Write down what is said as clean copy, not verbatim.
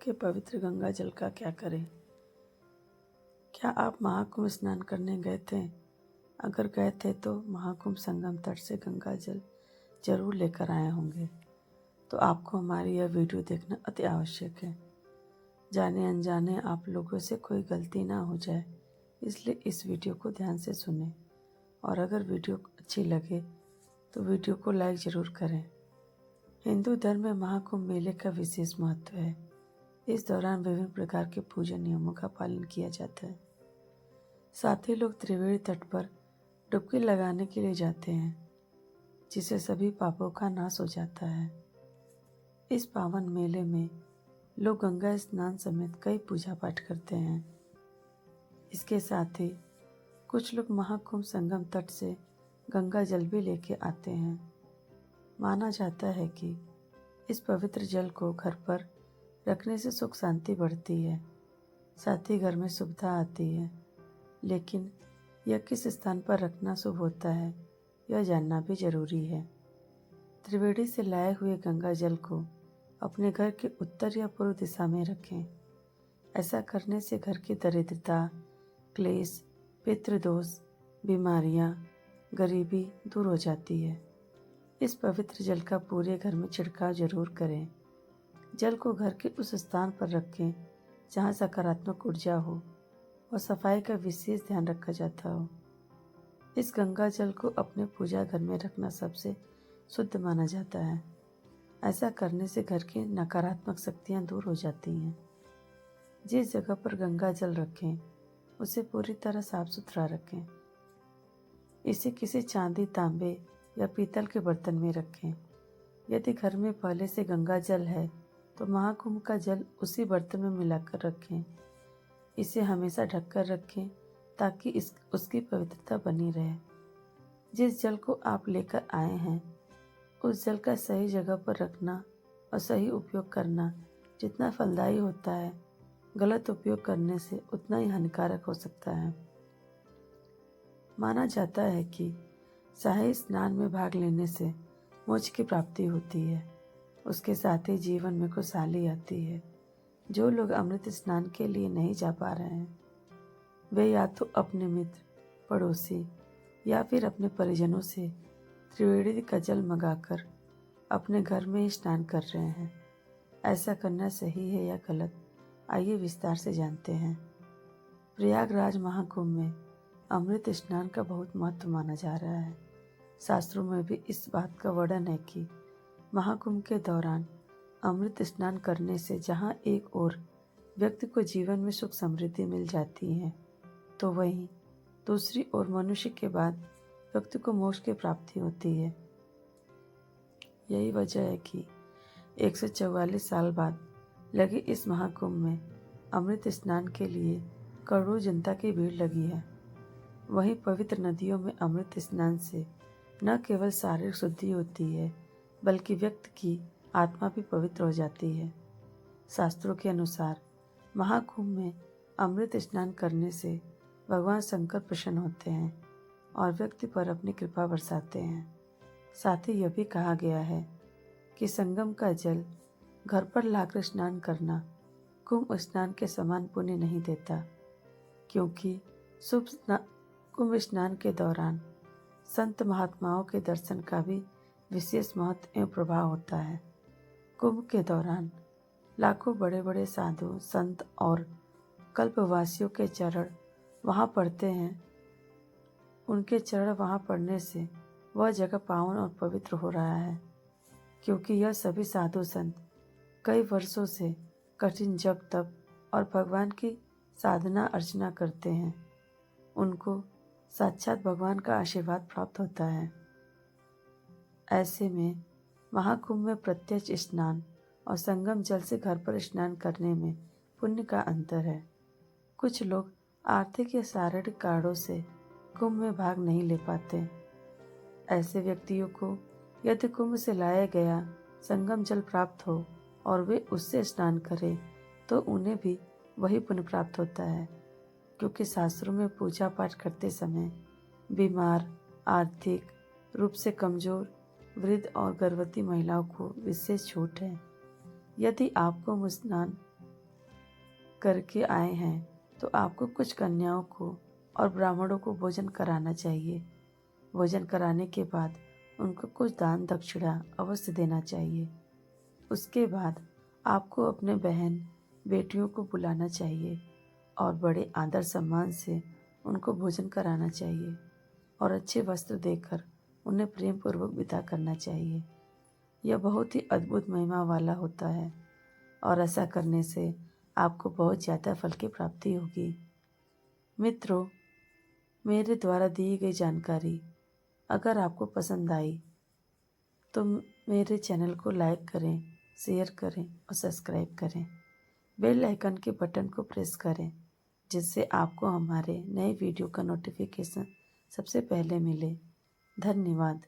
के पवित्र गंगा जल का क्या करें? क्या आप महाकुंभ स्नान करने गए थे? अगर गए थे तो महाकुंभ संगम तट से गंगा जल जरूर लेकर आए होंगे। तो आपको हमारी यह वीडियो देखना अति आवश्यक है। जाने अनजाने आप लोगों से कोई गलती ना हो जाए, इसलिए इस वीडियो को ध्यान से सुनें। और अगर वीडियो अच्छी लगे तो वीडियो को लाइक जरूर करें। हिंदू धर्म में महाकुंभ मेले का विशेष महत्व है। इस दौरान विभिन्न प्रकार के पूजन नियमों का पालन किया जाता है। साथ ही लोग त्रिवेणी तट पर डुबकी लगाने के लिए जाते हैं, जिससे सभी पापों का नाश हो जाता है। इस पावन मेले में लोग गंगा स्नान समेत कई पूजा पाठ करते हैं। इसके साथ ही कुछ लोग महाकुंभ संगम तट से गंगा जल भी लेके आते हैं। माना जाता है कि इस पवित्र जल को घर पर रखने से सुख शांति बढ़ती है, साथ ही घर में सुविधा आती है। लेकिन यह किस स्थान पर रखना शुभ होता है, यह जानना भी जरूरी है। त्रिवेणी से लाए हुए गंगा जल को अपने घर के उत्तर या पूर्व दिशा में रखें। ऐसा करने से घर की दरिद्रता, क्लेश, पितृदोष, बीमारियां, गरीबी दूर हो जाती है। इस पवित्र जल का पूरे घर में छिड़काव जरूर करें। जल को घर के उस स्थान पर रखें जहाँ सकारात्मक ऊर्जा हो और सफाई का विशेष ध्यान रखा जाता हो। इस गंगा जल को अपने पूजा घर में रखना सबसे शुद्ध माना जाता है। ऐसा करने से घर की नकारात्मक शक्तियाँ दूर हो जाती हैं। जिस जगह पर गंगा जल रखें उसे पूरी तरह साफ सुथरा रखें। इसे किसी चांदी, तांबे या पीतल के बर्तन में रखें। यदि घर में पहले से गंगा जल है तो महाकुंभ का जल उसी बर्तन में मिलाकर रखें। इसे हमेशा ढककर रखें ताकि उसकी पवित्रता बनी रहे। जिस जल को आप लेकर आए हैं उस जल का सही जगह पर रखना और सही उपयोग करना जितना फलदायी होता है, गलत उपयोग करने से उतना ही हानिकारक हो सकता है। माना जाता है कि शाही स्नान में भाग लेने से मोक्ष की प्राप्ति होती है। उसके साथ ही जीवन में खुशहाली आती है। जो लोग अमृत स्नान के लिए नहीं जा पा रहे हैं, वे या तो अपने मित्र, पड़ोसी या फिर अपने परिजनों से त्रिवेणी का जल मंगाकर अपने घर में ही स्नान कर रहे हैं। ऐसा करना सही है या गलत, आइए विस्तार से जानते हैं। प्रयागराज महाकुंभ में अमृत स्नान का बहुत महत्व माना जा रहा है। शास्त्रों में भी इस बात का वर्णन है कि महाकुंभ के दौरान अमृत स्नान करने से जहाँ एक ओर व्यक्ति को जीवन में सुख समृद्धि मिल जाती है, तो वहीं दूसरी ओर मनुष्य के बाद व्यक्ति को मोक्ष की प्राप्ति होती है। यही वजह है कि 144 साल बाद लगे इस महाकुंभ में अमृत स्नान के लिए करोड़ों जनता की भीड़ लगी है। वहीं पवित्र नदियों में अमृत स्नान से न केवल शारीरिक शुद्धि होती है, बल्कि व्यक्ति की आत्मा भी पवित्र हो जाती है। शास्त्रों के अनुसार महाकुंभ में अमृत स्नान करने से भगवान शंकर प्रसन्न होते हैं और व्यक्ति पर अपनी कृपा बरसाते हैं। साथ ही यह भी कहा गया है कि संगम का जल घर पर लाकर स्नान करना कुंभ स्नान के समान पुण्य नहीं देता, क्योंकि कुंभ स्नान के दौरान संत महात्माओं के दर्शन का भी विशेष महत्व एवं प्रभाव होता है। कुंभ के दौरान लाखों बड़े बड़े साधु, संत और कल्पवासियों के चरण वहाँ पड़ते हैं। उनके चरण वहाँ पड़ने से वह जगह पावन और पवित्र हो रहा है, क्योंकि यह सभी साधु संत कई वर्षों से कठिन जप तप और भगवान की साधना अर्चना करते हैं। उनको साक्षात भगवान का आशीर्वाद प्राप्त होता है। ऐसे में महाकुंभ में प्रत्यक्ष स्नान और संगम जल से घर पर स्नान करने में पुण्य का अंतर है। कुछ लोग आर्थिक या शारीरिक कारणों से कुंभ में भाग नहीं ले पाते। ऐसे व्यक्तियों को यदि कुंभ से लाया गया संगम जल प्राप्त हो और वे उससे स्नान करें तो उन्हें भी वही पुण्य प्राप्त होता है, क्योंकि शास्त्रों में पूजा पाठ करते समय बीमार, आर्थिक रूप से कमजोर, वृद्ध और गर्भवती महिलाओं को विशेष छूट है। यदि आप कुंभ स्नान करके आए हैं तो आपको कुछ कन्याओं को और ब्राह्मणों को भोजन कराना चाहिए। भोजन कराने के बाद उनको कुछ दान दक्षिणा अवश्य देना चाहिए। उसके बाद आपको अपने बहन बेटियों को बुलाना चाहिए और बड़े आदर सम्मान से उनको भोजन कराना चाहिए और अच्छे वस्त्र देकर उन्हें प्रेम पूर्वक विदा करना चाहिए। यह बहुत ही अद्भुत महिमा वाला होता है और ऐसा करने से आपको बहुत ज़्यादा फल की प्राप्ति होगी। मित्रों, मेरे द्वारा दी गई जानकारी अगर आपको पसंद आई तो मेरे चैनल को लाइक करें, शेयर करें और सब्सक्राइब करें। बेल आइकन के बटन को प्रेस करें जिससे आपको हमारे नए वीडियो का नोटिफिकेशन सबसे पहले मिले। धन्यवाद।